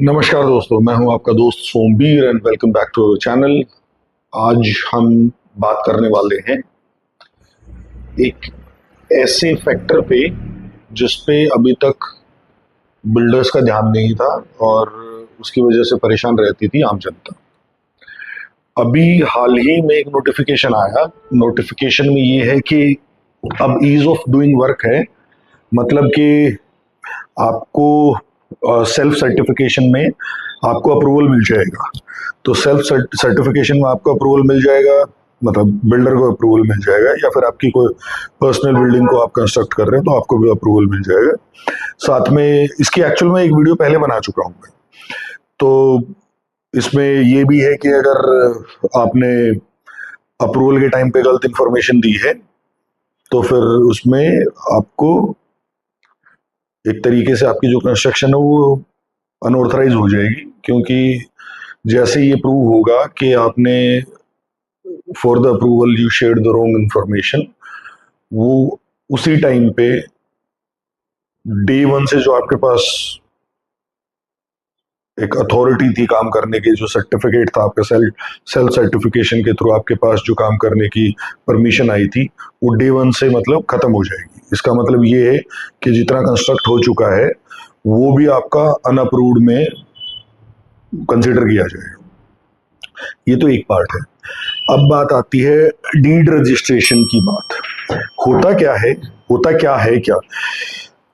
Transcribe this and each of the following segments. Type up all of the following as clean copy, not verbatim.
नमस्कार दोस्तों, मैं हूं आपका दोस्त Sombir and welcome back to our channel. आज हम बात करने वाले हैं एक ऐसे फैक्टर पे जिस पे अभी तक बिल्डर्स का ध्यान नहीं था और उसकी वजह से परेशान रहती थी आम जनता। अभी हाल ही में एक नोटिफिकेशन आया। नोटिफिकेशन में ये है कि अब ईज ऑफ डूइंग वर्क है, मतलब कि आपको सेल्फ सर्टिफिकेशन में आपको अप्रूवल मिल जाएगा। तो सेल्फ सर्टिफिकेशन में आपको अप्रूवल मिल जाएगा, मतलब बिल्डर को अप्रूवल मिल जाएगा, या फिर आपकी कोई पर्सनल बिल्डिंग को आप कंस्ट्रक्ट कर रहे हैं तो आपको भी अप्रूवल मिल जाएगा। साथ में इसकी एक्चुअल में एक वीडियो पहले बना चुका हूँ मैं। तो इसमें ये भी है कि अगर आपने अप्रूवल के टाइम पे गलत इंफॉर्मेशन दी है तो फिर उसमें आपको एक तरीके से आपकी जो कंस्ट्रक्शन है वो अनऑथराइज हो जाएगी, क्योंकि जैसे ये प्रूव होगा कि आपने for the approval you shared the wrong information, वो उसी टाइम पे डे वन से जो आपके पास एक अथॉरिटी थी काम करने की, जो सर्टिफिकेट था आपका सेल्फ सर्टिफिकेशन के थ्रू आपके पास जो काम करने की परमिशन आई थी, वो डे वन से मतलब खत्म हो जाएगी। इसका मतलब ये है कि जितना कंस्ट्रक्ट हो चुका है वो भी आपका अनअप्रूव्ड में कंसिडर किया जाएगा। ये तो एक पार्ट है। अब बात आती है डीड रजिस्ट्रेशन की बात। होता क्या है क्या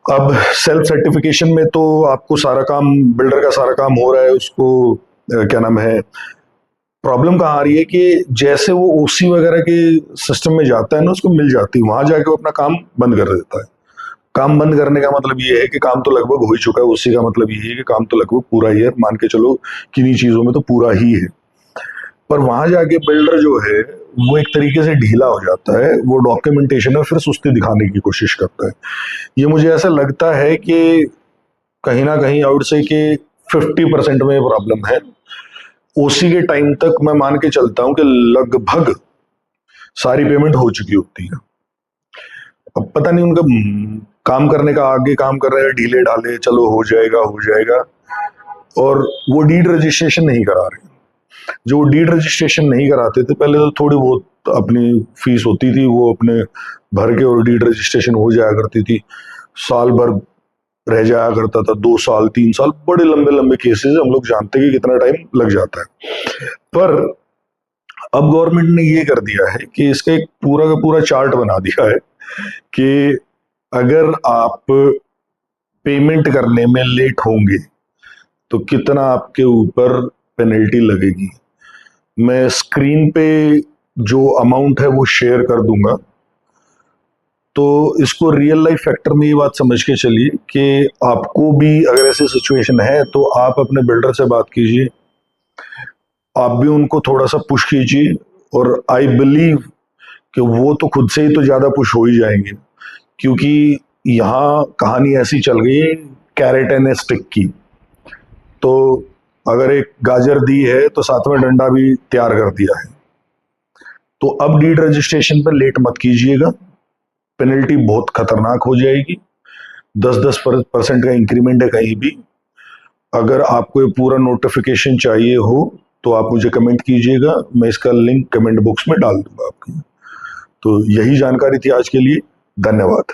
अब सेल्फ सर्टिफिकेशन में तो आपको सारा काम, बिल्डर का सारा काम हो रहा है, उसको क्या नाम है, प्रॉब्लम कहाँ आ रही है कि जैसे वो ओसी वगैरह के सिस्टम में जाता है ना, उसको मिल जाती है, वहां जाके वो अपना काम बंद कर देता है। काम बंद करने का मतलब ये है कि काम तो लगभग हो ही चुका है। ओसी का मतलब ये है कि काम तो लगभग पूरा ही है, मान के चलो किन्हीं चीजों में तो पूरा ही है। पर वहां जाके बिल्डर जो है वो एक तरीके से ढीला हो जाता है, वो डॉक्यूमेंटेशन में फिर सुस्ती दिखाने की कोशिश करता है। ये मुझे ऐसा लगता है कि कहीं ना कहीं आउट से कि 50% में प्रॉब्लम है। ओसी के टाइम तक मैं मान के चलता हूं कि लगभग सारी पेमेंट हो चुकी होती है। अब पता नहीं उनका काम करने का, आगे काम कर रहे हैं ढीले ढाले, चलो हो जाएगा, और वो डीड रजिस्ट्रेशन नहीं करा रहे। जो डीड रजिस्ट्रेशन नहीं कराते थे पहले, तो थोड़ी बहुत अपनी फीस होती थी, वो अपने भर के और डीड रजिस्ट्रेशन हो जाया करती थी। साल भर रह जाया करता था, 2 साल 3 साल, बड़े लंबे लंबे केसेस हम लोग जानते हैं कि कितना टाइम लग जाता है। पर अब गवर्नमेंट ने ये कर दिया है कि इसका एक पूरा का पूरा चार्ट बना दिया है कि अगर आप पेमेंट करने में लेट होंगे तो कितना आपके ऊपर पेनल्टी लगेगी। मैं स्क्रीन पे जो अमाउंट है वो शेयर कर दूंगा। तो इसको रियल लाइफ फैक्टर में ये बात समझ के चलिए कि आपको भी अगर ऐसी सिचुएशन है तो आप अपने बिल्डर से बात कीजिए, आप भी उनको थोड़ा सा पुश कीजिए, और आई बिलीव कि वो तो खुद से ही तो ज्यादा पुश हो ही जाएंगे, क्योंकि यहाँ कहानी ऐसी चल गई है कैरेट एंड स्टिक की। तो अगर एक गाजर दी है तो साथ में डंडा भी तैयार कर दिया है। तो अब डीड रजिस्ट्रेशन पर लेट मत कीजिएगा, पेनल्टी बहुत खतरनाक हो जाएगी। 10% का इंक्रीमेंट है कहीं भी। अगर आपको ये पूरा नोटिफिकेशन चाहिए हो तो आप मुझे कमेंट कीजिएगा, मैं इसका लिंक कमेंट बॉक्स में डाल दूंगा आपकी। तो यही जानकारी थी आज के लिए। धन्यवाद।